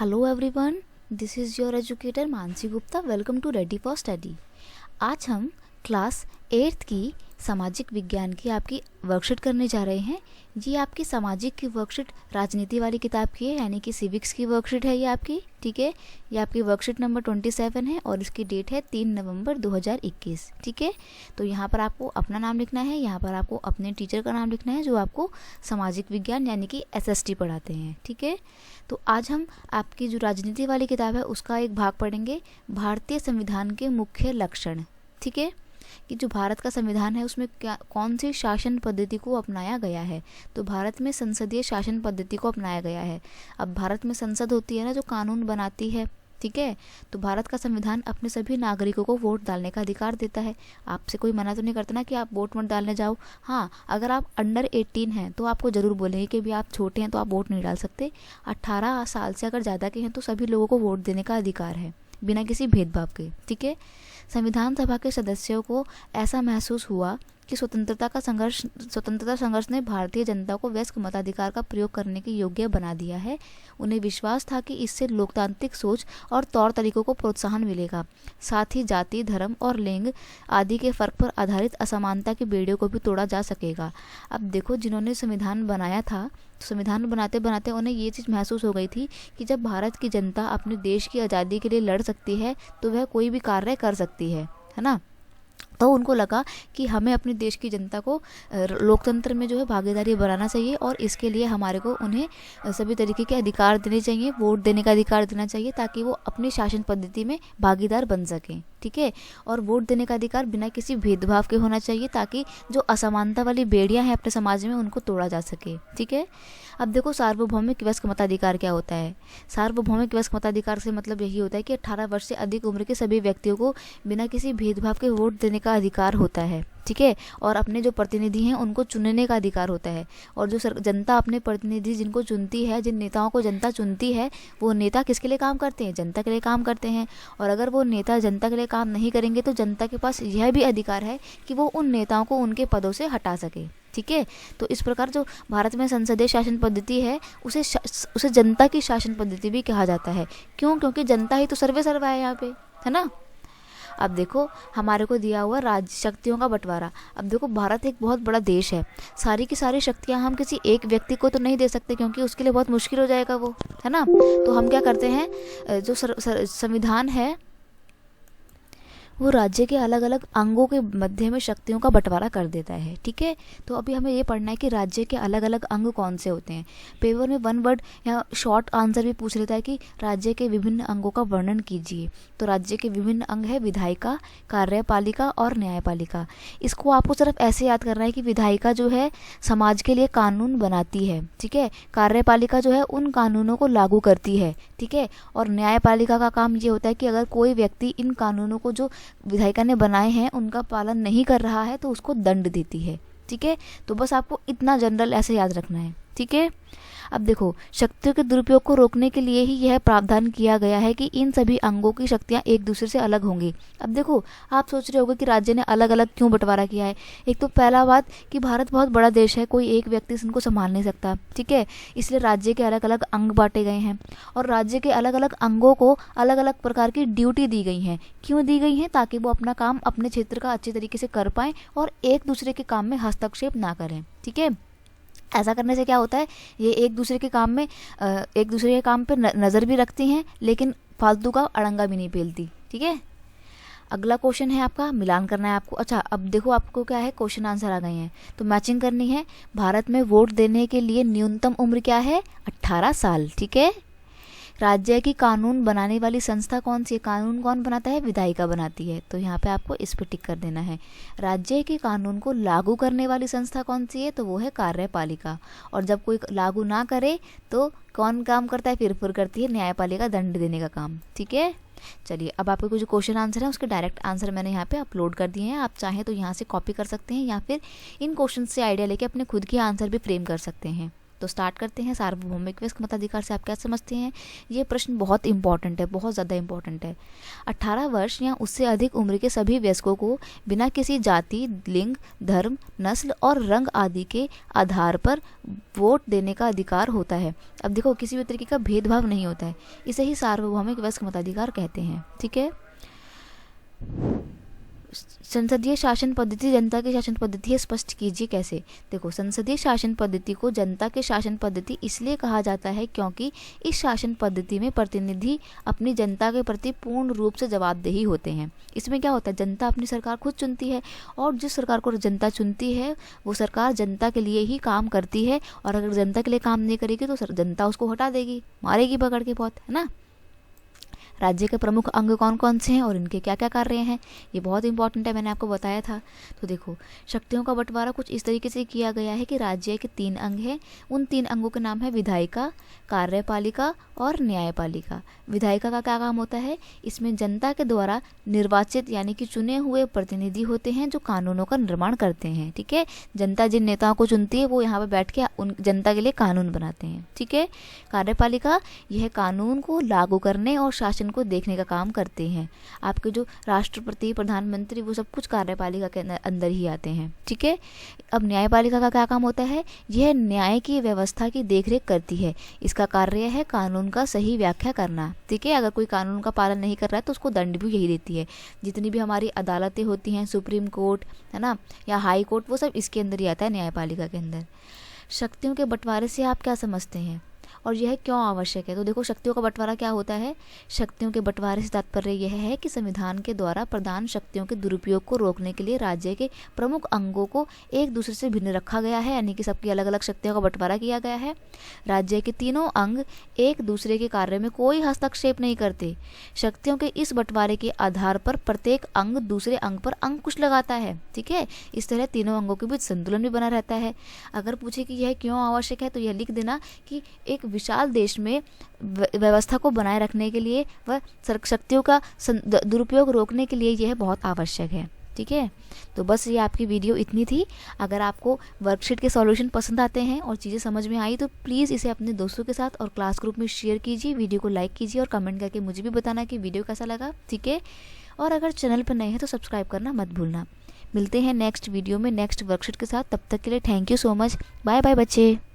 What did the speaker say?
Hello everyone, this is your educator Mansi Gupta. Welcome to Ready for Study. आज हम class 8th की सामाजिक विज्ञान की आपकी वर्कशीट करने जा रहे हैं। ये आपकी सामाजिक की वर्कशीट राजनीति वाली किताब की है, यानी कि सिविक्स की वर्कशीट है ये आपकी। ठीक है, ये आपकी वर्कशीट नंबर 27 है और इसकी डेट है 3 नवंबर 2021। ठीक है, तो यहाँ पर आपको अपना नाम लिखना है, यहाँ पर आपको अपने टीचर का नाम लिखना है जो आपको सामाजिक विज्ञान यानी कि SST पढ़ाते हैं। ठीक है, तो आज हम आपकी जो राजनीति वाली किताब है उसका एक भाग पढ़ेंगे, भारतीय संविधान के मुख्य लक्षण। ठीक है, कि जो भारत का संविधान है उसमें क्या कौन सी शासन पद्धति को अपनाया गया है। तो भारत में संसदीय शासन पद्धति को अपनाया गया है। अब भारत में संसद होती है ना, जो कानून बनाती है। ठीक है, तो भारत का संविधान अपने सभी नागरिकों को वोट डालने का अधिकार देता है। आपसे कोई मना तो नहीं करता ना कि आप वोट मत डालने जाओ। हाँ, अगर आप अंडर 18 हैं तो आपको ज़रूर बोलेंगे कि भी आप छोटे हैं तो आप वोट नहीं डाल सकते। 18 साल से अगर ज़्यादा के हैं तो सभी लोगों को वोट देने का अधिकार है बिना किसी भेदभाव के। ठीक है, संविधान सभा के सदस्यों को ऐसा महसूस हुआ कि स्वतंत्रता संघर्ष ने भारतीय जनता को वयस्क मताधिकार का प्रयोग करने के योग्य बना दिया है। उन्हें विश्वास था कि इससे लोकतांत्रिक सोच और तौर तरीकों को प्रोत्साहन मिलेगा। साथ ही जाति, धर्म और लिंग आदि के फर्क पर आधारित असमानता की बेड़ियों को भी तोड़ा जा सकेगा। अब देखो, जिन्होंने संविधान बनाया था, संविधान बनाते बनाते उन्हें ये चीज़ महसूस हो गई थी कि जब भारत की जनता अपने देश की आज़ादी के लिए लड़ सकती है तो वह कोई भी कार्य कर सकती है ना। तो उनको लगा कि हमें अपने देश की जनता को लोकतंत्र में जो है भागीदारी बनाना चाहिए और इसके लिए हमारे को उन्हें सभी तरीके के अधिकार देने चाहिए, वोट देने का अधिकार देना चाहिए ताकि वो अपनी शासन पद्धति में भागीदार बन सकें। ठीक है, और वोट देने का अधिकार बिना किसी भेदभाव के होना चाहिए ताकि जो असमानता वाली बेड़ियां हैं अपने समाज में उनको तोड़ा जा सके। ठीक है, अब देखो, सार्वभौमिक वयस्क मताधिकार क्या होता है। सार्वभौमिक वयस्क मताधिकार से मतलब यही होता है कि 18 वर्ष से अधिक उम्र के सभी व्यक्तियों को बिना किसी भेदभाव के वोट देने का अधिकार होता है। ठीक है, और अपने जो प्रतिनिधि हैं उनको चुनने का अधिकार होता है। और जो जनता अपने प्रतिनिधि जिनको चुनती है, जिन नेताओं को जनता चुनती है, वो नेता किसके लिए काम करते हैं? जनता के लिए काम करते हैं। और अगर वो नेता जनता के लिए काम नहीं करेंगे तो जनता के पास यह भी अधिकार है कि वो उन नेताओं को उनके पदों से हटा सके। ठीक है, तो इस प्रकार जो भारत में संसदीय शासन पद्धति है उसे जनता की शासन पद्धति भी कहा जाता है। क्यों? क्योंकि जनता ही तो सर्वे सर्वा है यहाँ पे, है ना। अब देखो, हमारे को दिया हुआ राज्य शक्तियों का बंटवारा। अब देखो, भारत एक बहुत बड़ा देश है, सारी की सारी शक्तियां हम किसी एक व्यक्ति को तो नहीं दे सकते क्योंकि उसके लिए बहुत मुश्किल हो जाएगा वो, है ना। तो हम क्या करते हैं, जो संविधान है वो राज्य के अलग अलग अंगों के मध्य में शक्तियों का बंटवारा कर देता है। ठीक है, तो अभी हमें ये पढ़ना है कि राज्य के अलग अलग अंग कौन से होते हैं। पेपर में 1 वर्ड या शॉर्ट आंसर भी पूछ लेता है कि राज्य के विभिन्न अंगों का वर्णन कीजिए। तो राज्य के विभिन्न अंग है विधायिका, कार्यपालिका और न्यायपालिका। इसको आपको सिर्फ ऐसे याद करना है कि विधायिका जो है समाज के लिए कानून बनाती है। ठीक है, कार्यपालिका जो है उन कानूनों को लागू करती है। ठीक है, और न्यायपालिका का काम ये होता है कि अगर कोई व्यक्ति इन कानूनों को जो विधायिका ने बनाए हैं उनका पालन नहीं कर रहा है तो उसको दंड देती है। ठीक है, तो बस आपको इतना जनरल ऐसे याद रखना है। ठीक है, अब देखो, शक्तियों के दुरुपयोग को रोकने के लिए ही यह प्रावधान किया गया है कि इन सभी अंगों की शक्तियां एक दूसरे से अलग होंगी। अब देखो, आप सोच रहे होंगे कि राज्य ने अलग अलग क्यों बंटवारा किया है। एक तो पहला बात कि भारत बहुत बड़ा देश है, कोई एक व्यक्ति इनको संभाल नहीं सकता। ठीक है, इसलिए राज्य के अलग अलग अंग बांटे गए हैं और राज्य के अलग अलग अंगों को अलग अलग प्रकार की ड्यूटी दी गई हैं। क्यों दी गई हैं? ताकि वो अपना काम अपने क्षेत्र का अच्छे तरीके से कर पाएँ और एक दूसरे के काम में हस्तक्षेप ना करें। ठीक है, ऐसा करने से क्या होता है, ये एक दूसरे के काम में एक दूसरे के काम पे नज़र भी रखती हैं लेकिन फालतू का अड़ंगा भी नहीं पेलती। ठीक है, अगला क्वेश्चन है आपका, मिलान करना है आपको। अच्छा, अब देखो आपको क्या है, क्वेश्चन आंसर आ गए हैं तो मैचिंग करनी है। भारत में वोट देने के लिए न्यूनतम उम्र क्या है? 18 साल। ठीक है, राज्य की कानून बनाने वाली संस्था कौन सी है? कानून कौन बनाता है? विधायिका बनाती है। तो यहाँ पे आपको इस पर टिक कर देना है। राज्य के कानून को लागू करने वाली संस्था कौन सी है? तो वो है कार्यपालिका। और जब कोई लागू ना करे तो कौन काम करता है? फिर करती है न्यायपालिका, दंड देने का काम। ठीक है, चलिए, अब आपके जो क्वेश्चन आंसर है उसके डायरेक्ट आंसर मैंने यहाँ पे अपलोड कर दिए हैं। आप चाहें तो यहाँ से कॉपी कर सकते हैं या फिर इन क्वेश्चन से आइडिया लेके अपने खुद के आंसर भी फ्रेम कर सकते हैं। तो स्टार्ट करते हैं। सार्वभौमिक वयस्क मताधिकार से आप क्या समझते हैं? ये प्रश्न बहुत इंपॉर्टेंट है, बहुत ज़्यादा इंपॉर्टेंट है। 18 वर्ष या उससे अधिक उम्र के सभी वयस्कों को बिना किसी जाति, लिंग, धर्म, नस्ल और रंग आदि के आधार पर वोट देने का अधिकार होता है। अब देखो, किसी भी तरीके का भेदभाव नहीं होता है, इसे ही सार्वभौमिक वयस्क मताधिकार कहते हैं। ठीक है। संसदीय शासन पद्धति जनता की शासन पद्धति है, स्पष्ट कीजिए कैसे। देखो, संसदीय शासन पद्धति को जनता की शासन पद्धति इसलिए कहा जाता है क्योंकि इस शासन पद्धति में प्रतिनिधि अपनी जनता के प्रति पूर्ण रूप से जवाबदेही होते हैं। इसमें क्या होता है, जनता अपनी सरकार खुद चुनती है और जिस सरकार को जनता चुनती है वो सरकार जनता के लिए ही काम करती है, और अगर जनता के लिए काम नहीं करेगी तो जनता उसको हटा देगी, मारेगी पकड़ के बहुत, है ना। राज्य के प्रमुख अंग कौन कौन से हैं और इनके क्या क्या कार्य हैं, ये बहुत इंपॉर्टेंट है, मैंने आपको बताया था। तो देखो, शक्तियों का बंटवारा कुछ इस तरीके से किया गया है कि राज्य के 3 अंग हैं। उन 3 अंगों के नाम है विधायिका, कार्यपालिका और न्यायपालिका। विधायिका का क्या काम होता है? इसमें जनता के द्वारा निर्वाचित यानी कि चुने हुए प्रतिनिधि होते हैं जो कानूनों का निर्माण करते हैं। ठीक है। जनता जिन नेताओं को चुनती है वो यहाँ पे बैठ के उन जनता के लिए कानून बनाते हैं। ठीक है। कार्यपालिका यह कानून को लागू करने और शासन को देखने का काम करते हैं। आपके जो राष्ट्रपति, प्रधानमंत्री, वो सब कुछ कार्यपालिका के अंदर ही आते हैं। ठीक है। अब न्यायपालिका का क्या काम होता है? यह न्याय की व्यवस्था की देखरेख करती है। इसका कार्य है कानून का सही व्याख्या करना। ठीक है। अगर कोई कानून का पालन नहीं कर रहा है तो उसको दंड भी यही देती है। जितनी भी हमारी अदालतें होती हैं, सुप्रीम कोर्ट, है ना, या हाई कोर्ट, वो सब इसके अंदर ही आता है, न्यायपालिका के अंदर। शक्तियों के बंटवारे से आप क्या समझते हैं और यह क्यों आवश्यक है? तो देखो, शक्तियों का बंटवारा क्या होता है? शक्तियों के बंटवारे से तात्पर्य यह है कि संविधान के द्वारा प्रदान शक्तियों के दुरुपयोग को रोकने के लिए राज्य के प्रमुख अंगों को एक दूसरे से भिन्न रखा गया है, यानी कि सबकी अलग अलग शक्तियों का बंटवारा किया गया है। राज्य के तीनों अंग एक दूसरे के कार्य में कोई हस्तक्षेप नहीं करते। शक्तियों के इस बंटवारे के आधार पर प्रत्येक अंग दूसरे अंग पर अंकुश लगाता है। ठीक है। इस तरह तीनों अंगों के बीच संतुलन भी बना रहता है। अगर पूछे कि यह क्यों आवश्यक है तो यह लिख देना कि एक विशाल देश में व्यवस्था को बनाए रखने के लिए व शक्तियों का दुरुपयोग रोकने के लिए यह बहुत आवश्यक है। ठीक है। तो बस ये आपकी वीडियो इतनी थी। अगर आपको वर्कशीट के सॉल्यूशन पसंद आते हैं और चीज़ें समझ में आई तो प्लीज़ इसे अपने दोस्तों के साथ और क्लास ग्रुप में शेयर कीजिए। वीडियो को लाइक कीजिए और कमेंट करके मुझे भी बताना कि वीडियो कैसा लगा। ठीक है। और अगर चैनल पर नए हैं तो सब्सक्राइब करना मत भूलना। मिलते हैं नेक्स्ट वीडियो में नेक्स्ट वर्कशीट के साथ। तब तक के लिए thank you so much. Bye bye बच्चे।